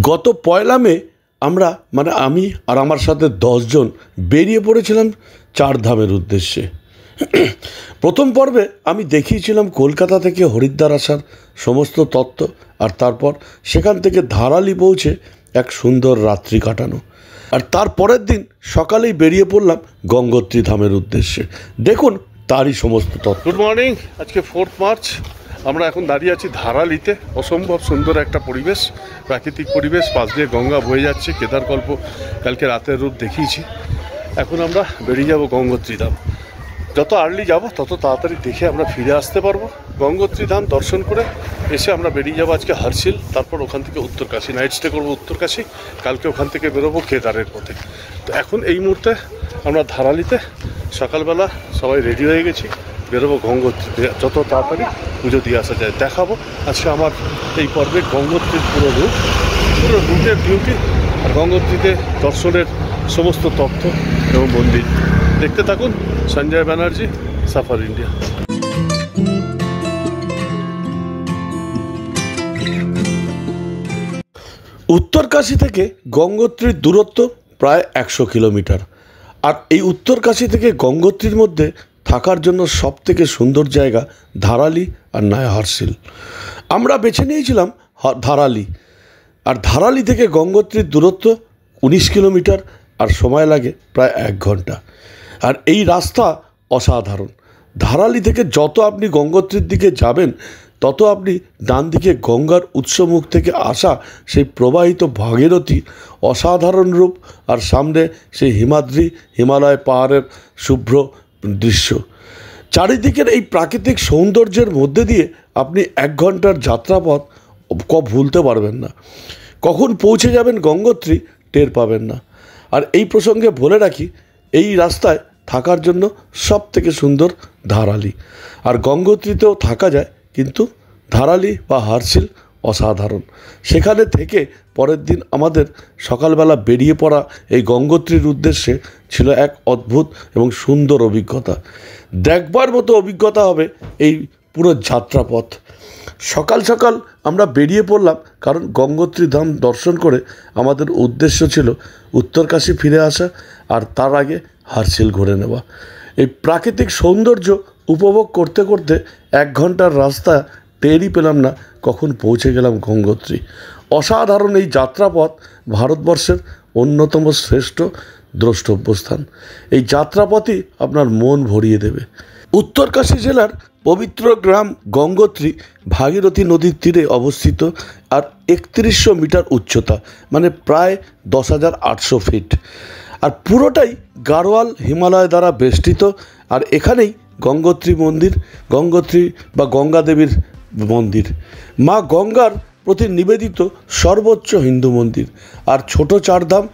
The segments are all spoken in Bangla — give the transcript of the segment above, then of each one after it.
গত পয়লা মে আমরা আমি আর আমার সাথে 10 জন বেরিয়ে পড়েছিলাম চারধামের উদ্দেশ্যে। প্রথম পর্বে আমি দেখিয়েছিলাম কলকাতা থেকে হরিদ্বার আসার সমস্ত তত্ত্ব, আর তারপর সেখান থেকে ধারালি পৌঁছে এক সুন্দর রাত্রি কাটানো। আর তার পরের দিন সকালেই বেরিয়ে পড়লাম গঙ্গোত্রী ধামের উদ্দেশ্যে। দেখুন তারই সমস্ত তত্ত্ব। গুড মর্নিং, আজকে 4 মার্চ। আমরা এখন দাঁড়িয়ে আছি ধারালিতে। অসম্ভব সুন্দর একটা পরিবেশ, প্রাকৃতিক পরিবেশ, পাশ দিয়ে গঙ্গা বয়ে যাচ্ছে। কেদারকল্প কালকে রাতের রূপ দেখিয়েছি। এখন আমরা বেরিয়ে যাব গঙ্গোত্রী ধাম। যত আর্লি যাব তত তাড়াতাড়ি দেখে আমরা ফিরে আসতে পারবো। গঙ্গোত্রী ধাম দর্শন করে এসে আমরা বেরিয়ে যাবো আজকে হর্ষিল, তারপর ওখান থেকে উত্তরকাশী, নাইট স্টে করবো উত্তরকাশী। কালকে ওখান থেকে বেরোবো কেদারের পথে। তো এখন এই মুহূর্তে আমরা ধারালিতে, সকালবেলা সবাই রেডি হয়ে গেছি, বেরোবো গঙ্গোত্রীতে। যত তাড়াতাড়ি পুজো দিয়ে আসা যায় দেখাবো আজকে আমার এই পর্বে গঙ্গোত্রীর পুরো রুটের ডিউটি, আর গঙ্গোত্রীতে দর্শনের সমস্ত তথ্য এবং মন্দির। দেখতে থাকুন। সঞ্জয় ব্যানার্জি, সাফার ইন্ডিয়া। উত্তরকাশী থেকে গঙ্গোত্রীর দূরত্ব প্রায় 100 কিলোমিটার। আর এই উত্তরকাশী থেকে গঙ্গোত্রীর মধ্যে থাকার জন্য সবথেকে সুন্দর জায়গা ধারালি আর নয় হর্ষিল। আমরা বেছে নিয়েছিলাম ধারালি। আর ধারালি থেকে গঙ্গোত্রীর দূরত্ব 19 কিলোমিটার, আর সময় লাগে প্রায় 1 ঘন্টা। আর এই রাস্তা অসাধারণ। ধারালি থেকে যত আপনি গঙ্গোত্রীর দিকে যাবেন তত আপনি ডান দিকে গঙ্গার উৎসমুখ থেকে আসা সেই প্রবাহিত ভাগীরথী অসাধারণ রূপ, আর সামনে সেই হিমাদ্রি, হিমালয় পাহাড়ের শুভ্র দৃশ্য। চারিদিকের এই প্রাকৃতিক সৌন্দর্যের মধ্যে দিয়ে আপনি 1 ঘন্টার যাত্রাপথ ভুলতে পারবেন না। কখন পৌঁছে যাবেন গঙ্গোত্রী টের পাবেন না। আর এই প্রসঙ্গে বলে রাখি, এই রাস্তায় থাকার জন্য সব থেকে সুন্দর ধারালি। আর গঙ্গোত্রীতেও থাকা যায়, কিন্তু ধারালি বা হর্ষিল অসাধারণ। সেখানে থেকে পরের দিন আমাদের সকালবেলা বেরিয়ে পড়া এই গঙ্গোত্রীর উদ্দেশ্যে ছিল এক অদ্ভুত এবং সুন্দর অভিজ্ঞতা। দেখবার মতো অভিজ্ঞতা হবে এই পুরো যাত্রাপথ। সকাল সকাল আমরা বেরিয়ে পড়লাম, কারণ গঙ্গোত্রী ধাম দর্শন করে আমাদের উদ্দেশ্য ছিল উত্তরকাশী ফিরে আসা, আর তার আগে হর্ষিল ঘুরে নেওয়া। এই প্রাকৃতিক সৌন্দর্য উপভোগ করতে করতে 1 ঘন্টার রাস্তা টেরই পেলাম না কখন পৌঁছে গেলাম গঙ্গোত্রী। অসাধারণ এই যাত্রাপথ ভারতবর্ষের অন্যতম শ্রেষ্ঠ দ্রষ্টব্য স্থান। এই যাত্রাপথই আপনার মন ভরিয়ে দেবে। উত্তরকাশী জেলার পবিত্র গ্রাম গঙ্গোত্রী ভাগীরথী নদীর তীরে অবস্থিত, আর 3100 মিটার উচ্চতা, প্রায় 10,800 ফিট। আর পুরোটাই গাড়োয়াল হিমালয় দ্বারা বেষ্টিত। আর এখানেই গঙ্গোত্রী মন্দির, গঙ্গোত্রী বা গঙ্গা দেবীর মন্দির, মা গঙ্গার প্রতি নিবেদিত সর্বোচ্চ হিন্দু মন্দির। আর ছোট চারধাম,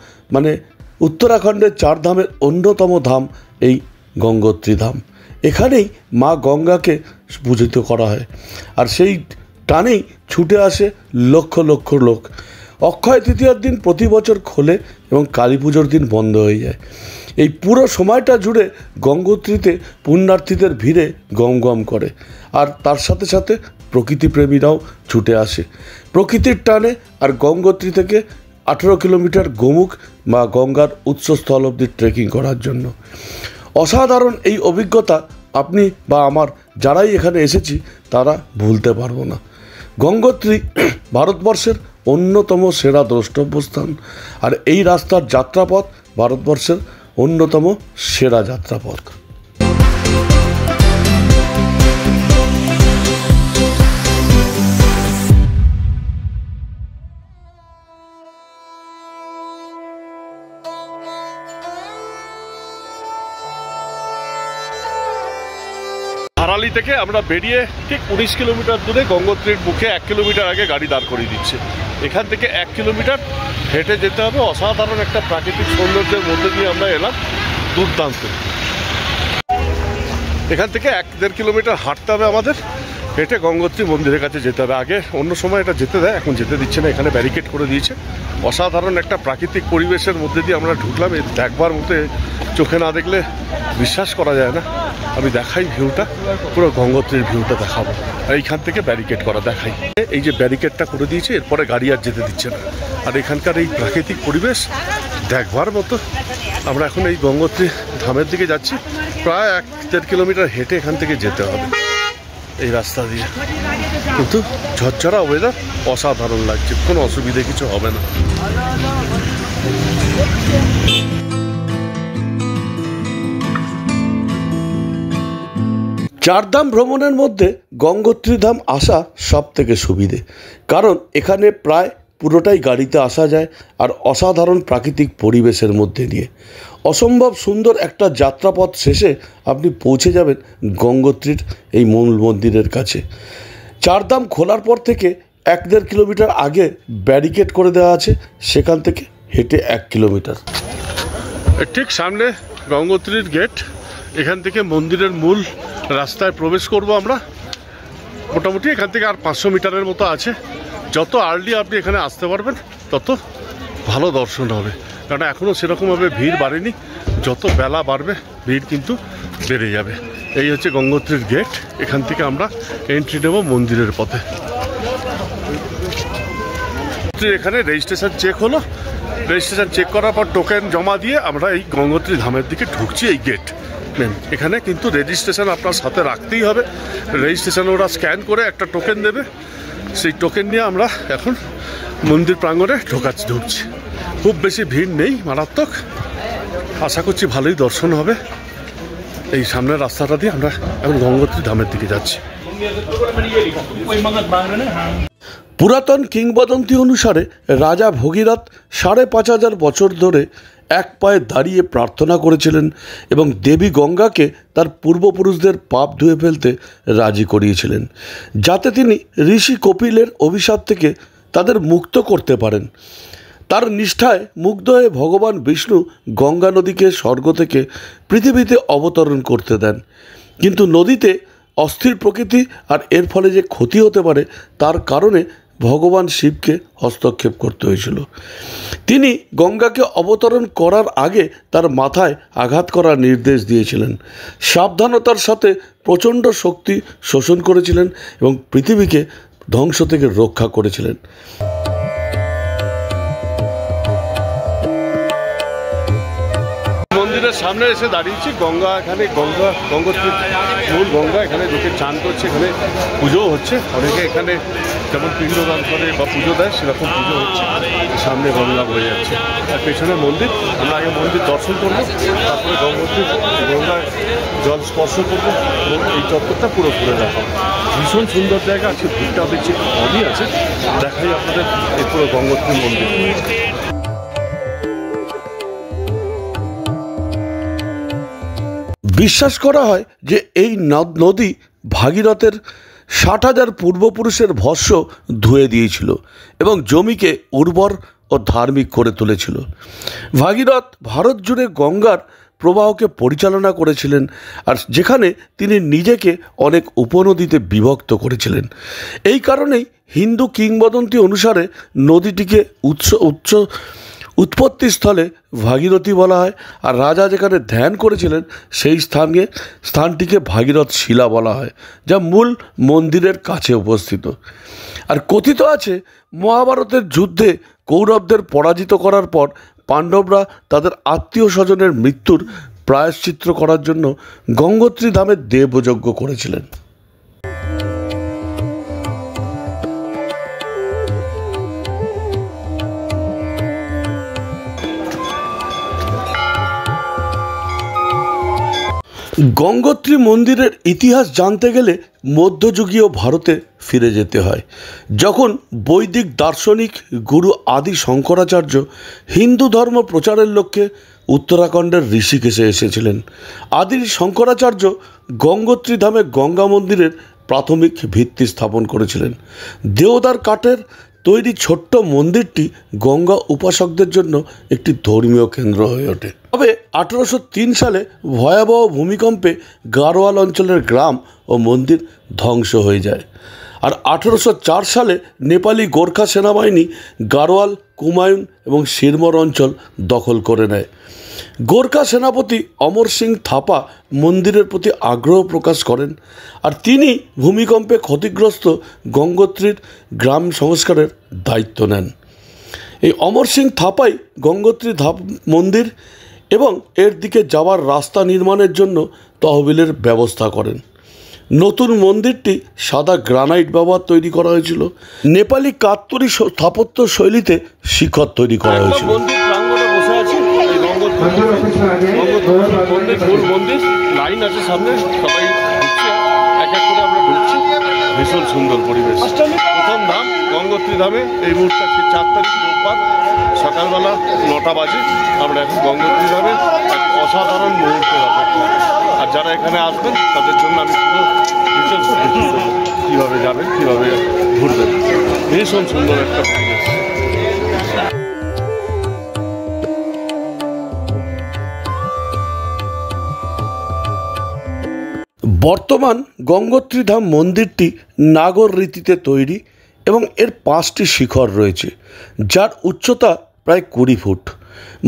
উত্তরাখণ্ডের চারধামের অন্যতম ধাম এই গঙ্গোত্রী ধাম। এখানেই মা গঙ্গাকে পূজিত করা হয়, আর সেই টানেই ছুটে আসে লক্ষ লক্ষ লোক। অক্ষয় তৃতীয়ার দিন প্রতি বছর খোলে এবং কালী পুজোর দিন বন্ধ হয়ে যায়। এই পুরো সময়টা জুড়ে গঙ্গোত্রীতে পুণ্যার্থীদের ভিড়ে গম গম করে, আর তার সাথে সাথে প্রকৃতিপ্রেমীরাও ছুটে আসে প্রকৃতির টানে। আর গঙ্গোত্রী থেকে 18 কিলোমিটার গোমুখ বা গঙ্গার উৎসস্থল অবধি ট্রেকিং করার জন্য। অসাধারণ এই অভিজ্ঞতা আপনি বা আমার যারাই এখানে এসেছি তারা ভুলতে পারবো না। গঙ্গোত্রী ভারতবর্ষের অন্যতম সেরা দ্রষ্টব্য স্থান, আর এই রাস্তার যাত্রাপথ ভারতবর্ষের অন্যতম সেরা যাত্রাপথ। ধারালি থেকে আমরা বেরিয়ে ঠিক 19 কিলোমিটার দূরে গঙ্গোত্রীর মুখে 1 কিলোমিটার আগে গাড়ি দাঁড় করিয়ে দিচ্ছে। এখান থেকে 1 কিলোমিটার হেঁটে যেতে হবে। অসাধারণ একটা প্রাকৃতিক সৌন্দর্যের মধ্যে দিয়ে আমরা এলাম। দুর্দান্ত। এখান থেকে 1-1.5 কিলোমিটার হাঁটতে হবে আমাদের। হেঁটে গঙ্গোত্রী মন্দিরের কাছে যেতে হবে। আগে অন্য সময় এটা যেতে দেয়, এখন যেতে দিচ্ছে না, এখানে ব্যারিকেড করে দিয়েছে। অসাধারণ একটা প্রাকৃতিক পরিবেশের মধ্যে দিয়ে আমরা ঢুকলাম। এই দেখবার মতো, চোখে না দেখলে বিশ্বাস করা যায় না। আমি দেখাই ভিউটা, পুরো গঙ্গোত্রীর ভিউটা দেখাবো। এইখান থেকে ব্যারিকেড করা দেখাই। এই যে ব্যারিকেডটা করে দিয়েছে, এরপরে গাড়ি আর যেতে দিচ্ছে না। আর এখানকার এই প্রাকৃতিক পরিবেশ দেখবার মতো। আমরা এখন এই গঙ্গোত্রী ধামের দিকে যাচ্ছি। প্রায় 1-1.5 কিলোমিটার হেঁটে এখান থেকে যেতে হবে এই রাস্তা দিয়ে। কিন্তু ঝরঝরা ওয়েদার, অসাধারণ লাগছে, কোনো অসুবিধে কিছু হবে না। চারধাম ভ্রমণের মধ্যে গঙ্গোত্রী ধাম আসা সব থেকে সুবিধে, কারণ এখানে প্রায় পুরোটাই গাড়িতে আসা যায় আর অসাধারণ প্রাকৃতিক পরিবেশের মধ্যে দিয়ে অসম্ভব সুন্দর একটা যাত্রাপথ শেষে আপনি পৌঁছে যাবেন গঙ্গোত্রীর এই মূল মন্দিরের কাছে। চারধাম খোলার পর থেকে 1-1.5 কিলোমিটার আগে ব্যারিকেড করে দেওয়া আছে, সেখান থেকে হেঁটে 1 কিলোমিটার। ঠিক সামনে গঙ্গোত্রীর গেট। এখান থেকে মন্দিরের মূল রাস্তায় প্রবেশ করব আমরা। মোটামুটি এখান থেকে আর 500 মিটারের মতো আছে। যত আর্লি আপনি এখানে আসতে পারবেন তত ভালো দর্শন হবে, কারণ এখনও সেরকমভাবে ভিড় বাড়েনি। যত বেলা বাড়বে ভিড় কিন্তু বেড়ে যাবে। এই হচ্ছে গঙ্গোত্রীর গেট। এখান থেকে আমরা এন্ট্রি নেব মন্দিরের পথে। এখানে রেজিস্ট্রেশন চেক হলো। রেজিস্ট্রেশন চেক করার পর টোকেন জমা দিয়ে আমরা এই গঙ্গোত্রী ধামের দিকে ঢুকছি। এই গেট মেন। এখানে কিন্তু রেজিস্ট্রেশন আপনার সাথে রাখতেই হবে। রেজিস্ট্রেশন ওরা স্ক্যান করে একটা টোকেন দেবে, সেই টোকেন নিয়ে আমরা এখন মন্দির প্রাঙ্গণে ঢুকছি। খুব বেশি ভিড় নেই, মারাত্মক। আশা করছি ভালোই দর্শন হবে। এই সামনের রাস্তাটা দিয়ে আমরা এখন গঙ্গোত্রী ধামের দিকে যাচ্ছি। পুরাতন কিংবদন্তি অনুসারে রাজা ভগীরথ 5,500 বছর ধরে এক পায়ে দাঁড়িয়ে প্রার্থনা করেছিলেন এবং দেবী গঙ্গাকে তার পূর্বপুরুষদের পাপ ধুয়ে ফেলতে রাজি করিয়েছিলেন, যাতে তিনি ঋষি কপিলের অভিশাপ থেকে তাদের মুক্ত করতে পারেন। তার নিষ্ঠায় মুগ্ধ হয়ে ভগবান বিষ্ণু গঙ্গা নদীকে স্বর্গ থেকে পৃথিবীতে অবতরণ করতে দেন। কিন্তু নদীতে অস্থির প্রকৃতি আর এর ফলে যে ক্ষতি হতে পারে তার কারণে ভগবান শিবকে হস্তক্ষেপ করতে হয়েছিল। তিনি গঙ্গাকে অবতরণ করার আগে তার মাথায় আঘাত করার নির্দেশ দিয়েছিলেন। সাবধানতার সাথে প্রচণ্ড শক্তি শোষণ করেছিলেন এবং পৃথিবীকে ধ্বংস থেকে রক্ষা করেছিলেন। মন্দিরের সামনে এসে দাঁড়িয়েছি। গঙ্গা, এখানে গঙ্গোত্রী মূল গঙ্গা, এখানে লোকে চান করছে, এখানে পুজোও হচ্ছে। অনেকে এখানে যেমন পিণ্ডদান করে বা পুজো দেয়, সেরকম পুজো হচ্ছে। সামনে গঙ্গা বয়ে যাচ্ছে আর পেছনে মন্দির। আমরা আগে মন্দির দর্শন করবো, তারপরে গঙ্গায় জল স্পর্শ করবো এবং এই চত্বরটা পুরো ঘুরে দেখাবো। ভীষণ সুন্দর জায়গা আছে। ভিড়টাও দেখছি কমই আছে। দেখাই আপনাদের এই পুরো গঙ্গোত্রী মন্দির। বিশ্বাস করা হয় যে এই নদী ভাগীরথের 60,000 পূর্বপুরুষের ভস্য ধুয়ে দিয়েছিল এবং জমিকে উর্বর ও ধার্মিক করে তুলেছিল। ভাগীরথ ভারত জুড়ে গঙ্গার প্রবাহকে পরিচালনা করেছিলেন, আর যেখানে তিনি নিজেকে অনেক উপনদীতে বিভক্ত করেছিলেন। এই কারণেই হিন্দু কিংবদন্তি অনুসারে নদীটিকে উৎপত্তিস্থলে ভাগীরথী বলা হয়। আর রাজা যেখানে ধ্যান করেছিলেন সেই স্থানটিকে ভাগীরথ শিলা বলা হয়, যা মূল মন্দিরের কাছে অবস্থিত। আর কথিত আছে, মহাভারতের যুদ্ধে কৌরবদের পরাজিত করার পর পাণ্ডবরা তাদের আত্মীয় স্বজনের মৃত্যুর প্রায়শ্চিত্ত করার জন্য গঙ্গোত্রী ধামে দেবযজ্ঞ করেছিলেন। গঙ্গোত্রী মন্দিরের ইতিহাস জানতে গেলে মধ্যযুগীয় ভারতে ফিরে যেতে হয়, যখন বৈদিক দার্শনিক গুরু আদি শঙ্করাচার্য হিন্দু ধর্ম প্রচারের লক্ষ্যে উত্তরাখণ্ডের ঋষিকেশে এসেছিলেন। আদি শঙ্করাচার্য গঙ্গোত্রী ধামে গঙ্গা মন্দিরের প্রাথমিক ভিত্তি স্থাপন করেছিলেন। দেওদার কাঠের তৈরি ছোট্ট মন্দিরটি গঙ্গা উপাসকদের জন্য একটি ধর্মীয় কেন্দ্র হয়ে ওঠে। তবে 1803 সালে ভয়াবহ ভূমিকম্পে গাড়োয়াল অঞ্চলের গ্রাম ও মন্দির ধ্বংস হয়ে যায়। আর 1804 সালে নেপালি গোর্খা সেনাবাহিনী গাড়োয়াল, কুমায়ুন এবং সিরমর অঞ্চল দখল করে নেয়। গোর্খা সেনাপতি অমর সিং থাপা মন্দিরের প্রতি আগ্রহ প্রকাশ করেন, আর তিনি ভূমিকম্পে ক্ষতিগ্রস্ত গঙ্গোত্রীর গ্রাম সংস্কারের দায়িত্ব নেন। এই অমর সিং থাপাই গঙ্গোত্রী মন্দির এবং এর দিকে যাওয়ার রাস্তা নির্মাণের জন্য তহবিলের ব্যবস্থা করেন। নতুন মন্দিরটি সাদা গ্রানাইট ব্যবহার তৈরি করা হয়েছিল। নেপালি কাত্তরি স্থাপত্য শৈলীতে শিখর তৈরি করা হয়েছিল। মন্দির প্রাঙ্গণে বসে আছি, মন্দির লাইন আছে সামনে, সবাই ঢুকছে, এক এক করে আমরা ঢুকছি। ভীষণ সুন্দর পরিবেশ। প্রথম ধাম গঙ্গোত্রী ধামে এই মুহূর্তে 4 তারিখ রোববার সকালবেলা 9টা বাজে। আমরা এখন গঙ্গোত্রী ধামে এক অসাধারণ মুহূর্তের অপেক্ষা। আর যারা এখানে আসবেন তাদের জন্য আমি পুরো ডিটেলস দেখিয়ে দেবো, কীভাবে যাবেন, কীভাবে ঘুরবেন। ভীষণ সুন্দর একটা পরিবেশ। বর্তমান গঙ্গোত্রী ধাম মন্দিরটি নাগর রীতিতে তৈরি এবং এর 5টি শিখর রয়েছে, যার উচ্চতা প্রায় 20 ফুট।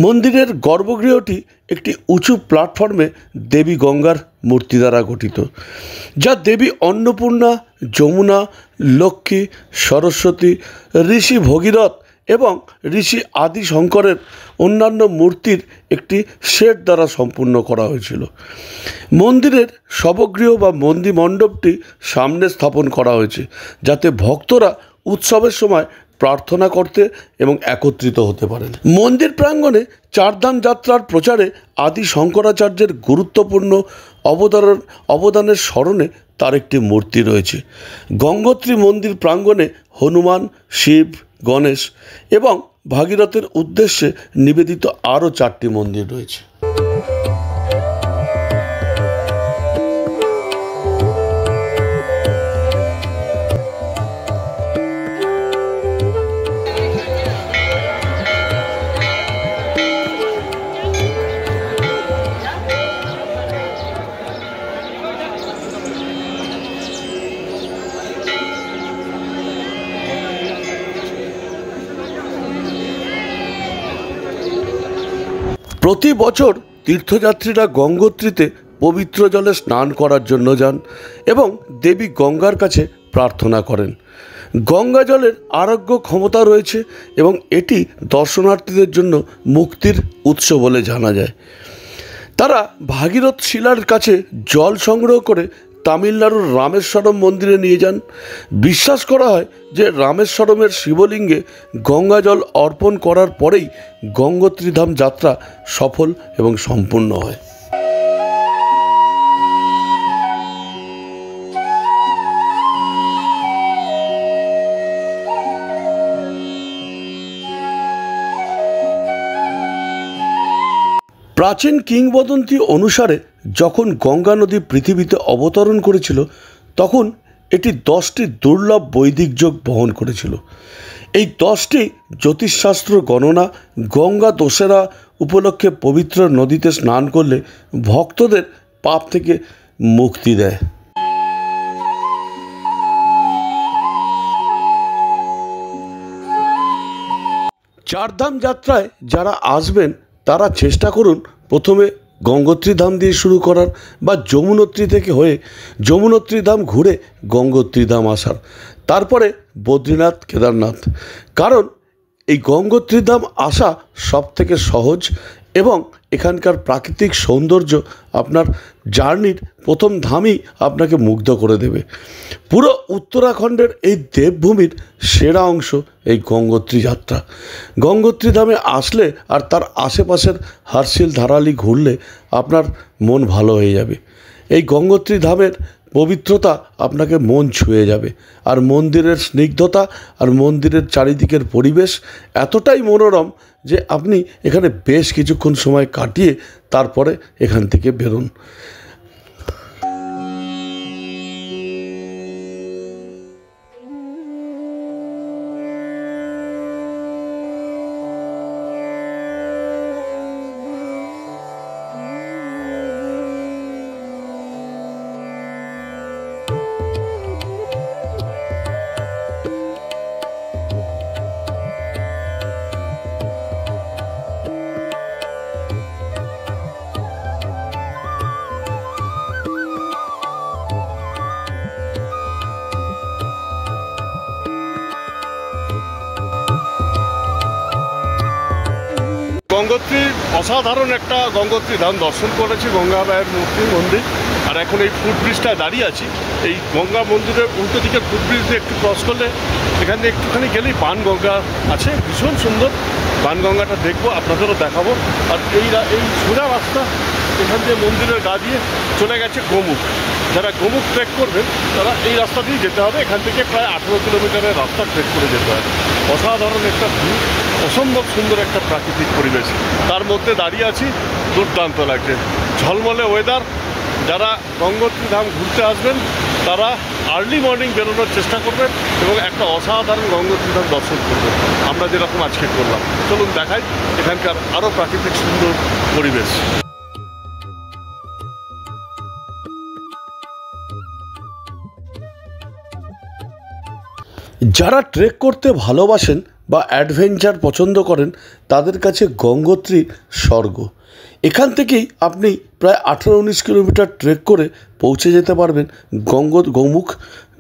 মন্দিরের গর্ভগৃহটি একটি উঁচু প্ল্যাটফর্মে দেবী গঙ্গার মূর্তি দ্বারা গঠিত, যা দেবী অন্নপূর্ণা, যমুনা, লক্ষ্মী, সরস্বতী, ঋষি ভগীরথ এবং ঋষি আদি শঙ্করের অন্যান্য মূর্তির একটি সেট দ্বারা সম্পূর্ণ করা হয়েছিল। মন্দিরের শবগৃহ বা মন্দির মণ্ডপটি সামনে স্থাপন করা হয়েছে, যাতে ভক্তরা উৎসবের সময় প্রার্থনা করতে এবং একত্রিত হতে পারেন। মন্দির প্রাঙ্গণে চারধাম যাত্রার প্রচারে আদি শঙ্করাচার্যের গুরুত্বপূর্ণ অবদানের স্মরণে তার একটি মূর্তি রয়েছে। গঙ্গোত্রী মন্দির প্রাঙ্গণে হনুমান, শিব, গণেশ এবং ভাগীরথের উদ্দেশ্যে নিবেদিত আরও 4টি মন্দির রয়েছে। প্রতি বছর তীর্থযাত্রীরা গঙ্গোত্রীতে পবিত্র জলে স্নান করার জন্য যান এবং দেবী গঙ্গার কাছে প্রার্থনা করেন। গঙ্গা জলের আরোগ্য ক্ষমতা রয়েছে এবং এটি দর্শনার্থীদের জন্য মুক্তির উৎস বলে জানা যায়। তারা ভাগীরথ শিলার কাছে জল সংগ্রহ করে তামিলনাড়ুর রামেশ্বরম মন্দিরে নিয়ে যান। বিশ্বাস করা হয় যে রামেশ্বরমের শিবলিঙ্গে গঙ্গা জল অর্পণ করার পরেই গঙ্গোত্রীধাম যাত্রা সফল এবং সম্পূর্ণ হয়। প্রাচীন কিংবদন্তি অনুসারে যখন গঙ্গা নদী পৃথিবীতে অবতরণ করেছিল, তখন এটি 10টি দুর্লভ বৈদিক যোগ বহন করেছিল। এই 10টি জ্যোতিষশাস্ত্র গণনা গঙ্গা দোসেরা উপলক্ষে পবিত্র নদীতে স্নান করলে ভক্তদের পাপ থেকে মুক্তি দেয়। চারধাম যাত্রায় যারা আসবেন তারা চেষ্টা করুন প্রথমে গঙ্গোত্রী ধাম দিয়ে শুরু করার বা যমুনোত্রী থেকে হয়ে যমুনোত্রী ধাম ঘুরে গঙ্গোত্রী ধাম আসার, তারপরে বদ্রীনাথ, কেদারনাথ। কারণ এই গঙ্গোত্রী ধাম আসা সব থেকে সহজ এবং এখানকার প্রাকৃতিক সৌন্দর্য আপনার জার্নির প্রথম ধামই আপনাকে মুগ্ধ করে দেবে। পুরো উত্তরাখণ্ডের এই দেবভূমির সেরা অংশ এই গঙ্গোত্রী যাত্রা। গঙ্গোত্রী ধামে আসলে আর তার আশেপাশের হার্সিল, ধারালি ঘুরলে আপনার মন ভালো হয়ে যাবে। এই গঙ্গোত্রী ধামের পবিত্রতা আপনাকে মন ছুঁয়ে যাবে, আর মন্দিরের স্নিগ্ধতা আর মন্দিরের চারিদিকের পরিবেশ এতটাই মনোরম যে আপনি এখানে বেশ কিছুক্ষণ সময় কাটিয়ে তারপরে এখান থেকে বেরোন। গঙ্গোত্রীর অসাধারণ একটা গঙ্গোত্রী ধাম দর্শন করেছি, গঙ্গা মায়ের মূর্তি মন্দির। আর এখন এই ফুটব্রিজটায় দাঁড়িয়ে আছি। এই গঙ্গা মন্দিরের উল্টো দিকের ফুটব্রিজ দিয়ে একটু ক্রস করলে এখান থেকে একটুখানি গেলেই বানগঙ্গা আছে, ভীষণ সুন্দর। বানগঙ্গাটা দেখবো, আপনাদেরও দেখাবো। আর এই সোজা রাস্তা এখান থেকে মন্দিরের গা দিয়ে চলে গেছে গোমুখ। যারা গোমুখ ট্রেক করবেন তারা এই রাস্তা দিয়ে যেতে হবে। এখান থেকে প্রায় 18 কিলোমিটারের রাস্তা ট্রেক করে যেতে হবে। অসাধারণ একটা ভিউ, অসম্ভব সুন্দর একটা প্রাকৃতিক পরিবেশ, তার মধ্যে দাঁড়িয়ে আছি। দুর্দান্ত লাগছে, ঝলমলে ওয়েদার। যারা গঙ্গোত্রী ধাম ঘুরতে আসবেন তারা আর্লি মর্নিং বেরোনোর চেষ্টা করবেন এবং একটা অসাধারণ গঙ্গোত্রী ধাম দর্শন করবেন, আমরা যেরকম আজকে করলাম। চলুন দেখাই এখানকার আরও প্রাকৃতিক সুন্দর পরিবেশ। যারা ট্রেক করতে ভালোবাসেন বা অ্যাডভেঞ্চার পছন্দ করেন তাদের কাছে গঙ্গোত্রী স্বর্গ। এখান থেকেই আপনি প্রায় 18-19 কিলোমিটার ট্রেক করে পৌঁছে যেতে পারবেন গোমুখ,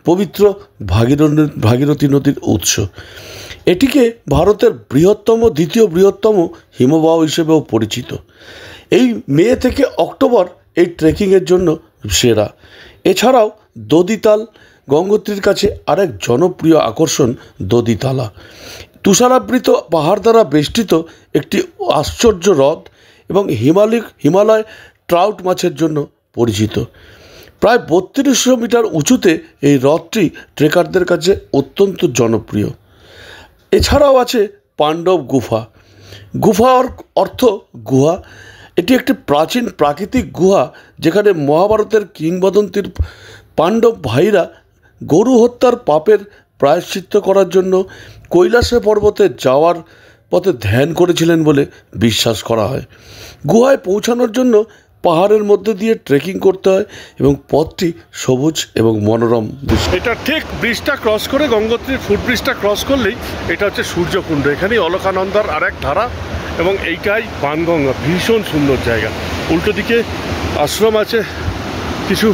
পবিত্র ভাগীরথী নদীর উৎস। এটিকে ভারতের দ্বিতীয় বৃহত্তম হিমবাহ হিসেবেও পরিচিত। এই মে থেকে অক্টোবর এই ট্রেকিংয়ের জন্য সেরা। এছাড়াও দদিতাল গঙ্গোত্রীর কাছে আরেক জনপ্রিয় আকর্ষণ দদিতালা, তুষারাবৃত পাহাড় দ্বারা বেষ্টিত একটি আশ্চর্য হ্রদ এবং হিমালয় ট্রাউট মাছের জন্য পরিচিত। প্রায় 3200 মিটার উঁচুতে এই হ্রদটি ট্রেকারদের কাছে অত্যন্ত জনপ্রিয়। এছাড়াও আছে পাণ্ডব গুহা। গুহার অর্থ গুহা। এটি একটি প্রাচীন প্রাকৃতিক গুহা যেখানে মহাভারতের কিংবদন্তির পাণ্ডব ভাইরা গরু হত্যার পাপের প্রায়শ্চিত্ত করার জন্য কৈলাসে পর্বতে যাওয়ার পথে ধ্যান করেছিলেন বলে বিশ্বাস করা হয়। গুহায় পৌঁছানোর জন্য পাহাড়ের মধ্যে দিয়ে ট্রেকিং করতে হয় এবং পথটি সবুজ এবং মনোরম। এটা ঠিক ব্রিজটা ক্রস করে, গঙ্গোত্রীর ফুটব্রিজটা ক্রস করলেই এটা হচ্ছে সূর্যকুণ্ড। এখানেই অলকানন্দার আরেক ধারা এবং এইটাই বানগঙ্গা। ভীষণ সুন্দর জায়গা। উল্টো দিকে আশ্রম আছে, কিছু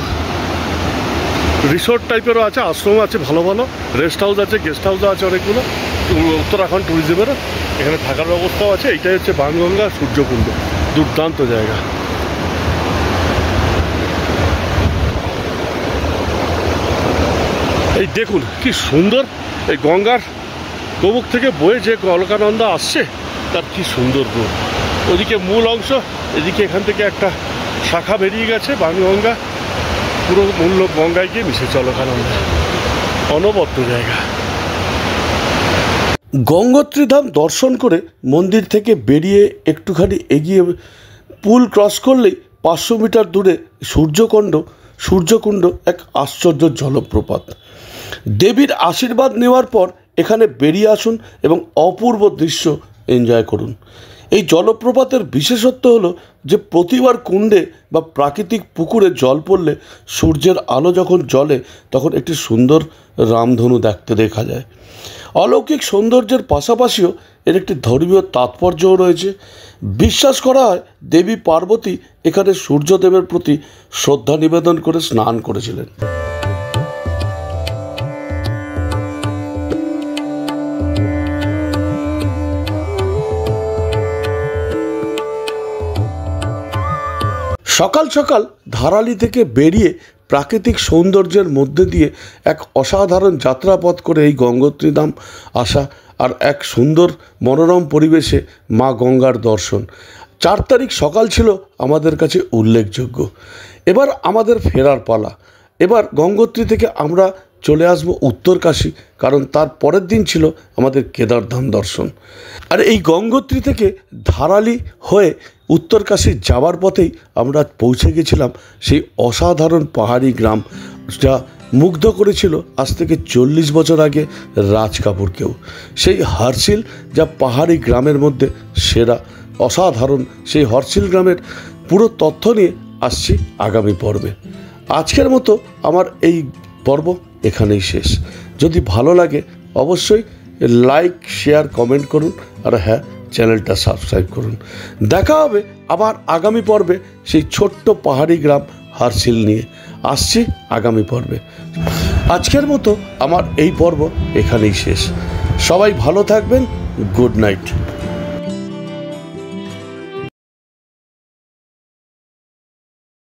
রিসোর্ট টাইপেরও আছে, আশ্রম আছে, ভালো ভালো রেস্ট হাউস আছে, গেস্ট হাউসও আছে অনেকগুলো। উত্তরাখণ্ড ট্যুরিজমেরও এখানে থাকার ব্যবস্থাও আছে। এইটাই হচ্ছে বানগঙ্গা সূর্যকুণ্ড, দুর্দান্ত জায়গা। এই দেখুন কি সুন্দর, এই গঙ্গার গোমুখ থেকে বয়ে যে অলকানন্দা আসছে তার কি সুন্দর রূপ। ওদিকে মূল অংশ, এদিকে এখান থেকে একটা শাখা বেরিয়ে গেছে বানগঙ্গা, পুরো মূল গঙ্গায় গিয়ে মিশেছে অলকানন্দা। অনবদ্য জায়গা। গঙ্গোত্রী ধাম দর্শন করে মন্দির থেকে বেরিয়ে একটুখানি এগিয়ে পুল ক্রস করলেই 500 মিটার দূরে সূর্যকুণ্ড এক আশ্চর্য জলপ্রপাত। দেবীর আশীর্বাদ নেওয়ার পর এখানে বেরিয়ে আসুন এবং অপূর্ব দৃশ্য এনজয় করুন। এই জলপ্রপাতের বিশেষত্ব হলো যে প্রতিবার কুণ্ডে বা প্রাকৃতিক পুকুরে জল পড়লে সূর্যের আলো যখন জ্বলে তখন একটি সুন্দর রামধনু দেখতে দেখা যায়। অলৌকিক সৌন্দর্যের পাশাপাশিও এর একটি ধর্মীয় তাৎপর্যও রয়েছে। বিশ্বাস করা হয় দেবী পার্বতী এখানে সূর্যদেবের প্রতি শ্রদ্ধা নিবেদন করে স্নান করেছিলেন। সকাল সকাল ধারালি থেকে বেরিয়ে প্রাকৃতিক সৌন্দর্যের মধ্যে দিয়ে এক অসাধারণ যাত্রাপথ করে এই গঙ্গোত্রী ধাম আসা আর এক সুন্দর মনোরম পরিবেশে মা গঙ্গার দর্শন। 4 তারিখ সকাল ছিল আমাদের কাছে উল্লেখযোগ্য। এবার আমাদের ফেরার পালা। এবার গঙ্গোত্রী থেকে আমরা চলে আসবো উত্তরকাশী, কারণ তার পরের দিন ছিল আমাদের কেদারধাম দর্শন। আর এই গঙ্গোত্রী থেকে ধারালি হয়ে উত্তরকাশী যাওয়ার পথেই আমরা পৌঁছে গেছিলাম সেই অসাধারণ পাহাড়ি গ্রাম যা মুগ্ধ করেছিল আজ থেকে 40 বছর আগে রাজ কাপুরকেও। সেই হর্ষিল যা পাহাড়ি গ্রামের মধ্যে সেরা। অসাধারণ সেই হর্ষিল গ্রামের পুরো তথ্য নিয়ে আসছি আগামী পর্বে। আজকের মতো আমার এই পর্ব এখানেই শেষ। যদি ভালো লাগে অবশ্যই লাইক, শেয়ার, কমেন্ট করুন আর হ্যাঁ, চ্যানেলটা সাবস্ক্রাইব করুন। দেখা হবে আবার আগামী পর্বে সেই ছোট্ট পাহাড়ি গ্রাম হর্ষিল নিয়ে। আসছি আগামী পর্বে। আজকের মতো আমার এই পর্ব এখানেই শেষ। সবাই ভালো থাকবেন। Good night.